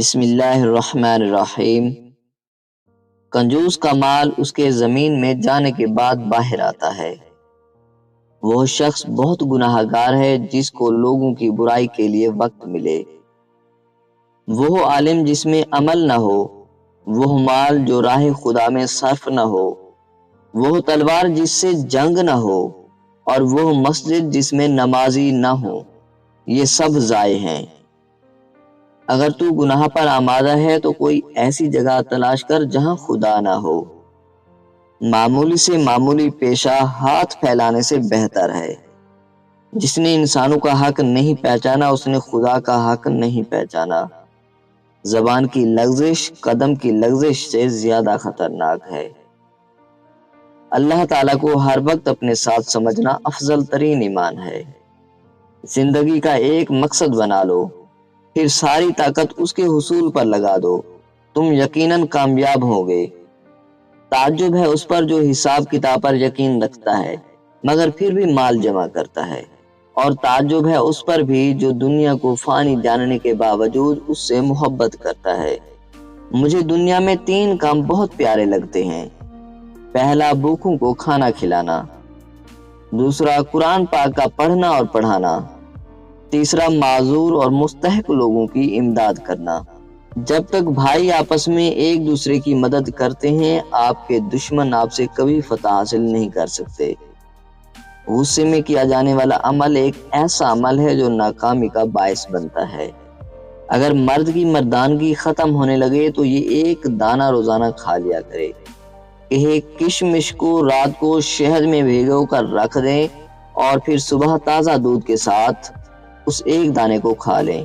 بسم اللہ الرحمن الرحیم۔ کنجوس کا مال اس کے زمین میں جانے کے بعد باہر آتا ہے۔ وہ شخص بہت گناہگار ہے جس کو لوگوں کی برائی کے لیے وقت ملے۔ وہ عالم جس میں عمل نہ ہو، وہ مال جو راہ خدا میں صرف نہ ہو، وہ تلوار جس سے جنگ نہ ہو، اور وہ مسجد جس میں نمازی نہ ہو، یہ سب ضائع ہیں۔ اگر تو گناہ پر آمادہ ہے تو کوئی ایسی جگہ تلاش کر جہاں خدا نہ ہو۔ معمولی سے معمولی پیشہ ہاتھ پھیلانے سے بہتر ہے۔ جس نے انسانوں کا حق نہیں پہچانا اس نے خدا کا حق نہیں پہچانا۔ زبان کی لغزش قدم کی لغزش سے زیادہ خطرناک ہے۔ اللہ تعالیٰ کو ہر وقت اپنے ساتھ سمجھنا افضل ترین ایمان ہے۔ زندگی کا ایک مقصد بنا لو، پھر ساری طاقت اس کے حصول پر لگا دو، تم یقیناً کامیاب ہوگے۔ تعجب ہے اس پر جو حساب کتاب پر یقین رکھتا ہے مگر پھر بھی مال جمع کرتا ہے، اور تعجب ہے اس پر بھی جو دنیا کو فانی جاننے کے باوجود اس سے محبت کرتا ہے۔ مجھے دنیا میں 3 کام بہت پیارے لگتے ہیں۔ پہلا، بھوکوں کو کھانا کھلانا۔ دوسرا، قرآن پاک کا پڑھنا اور پڑھانا۔ تیسرا، معذور اور مستحق لوگوں کی امداد کرنا۔ جب تک بھائی آپس میں ایک دوسرے کی مدد کرتے ہیں، آپ کے دشمن آپ سے کبھی فتح حاصل نہیں کر سکتے۔ غصے میں کیا جانے والا عمل ایک ایسا عمل ہے جو ناکامی کا باعث بنتا ہے۔ اگر مرد کی مردانگی ختم ہونے لگے تو یہ ایک دانہ روزانہ کھا لیا کرے۔ ایک کشمش کو رات کو شہد میں بھگو کر رکھ دیں اور پھر صبح تازہ دودھ کے ساتھ اس ایک دانے کو کھا لیں۔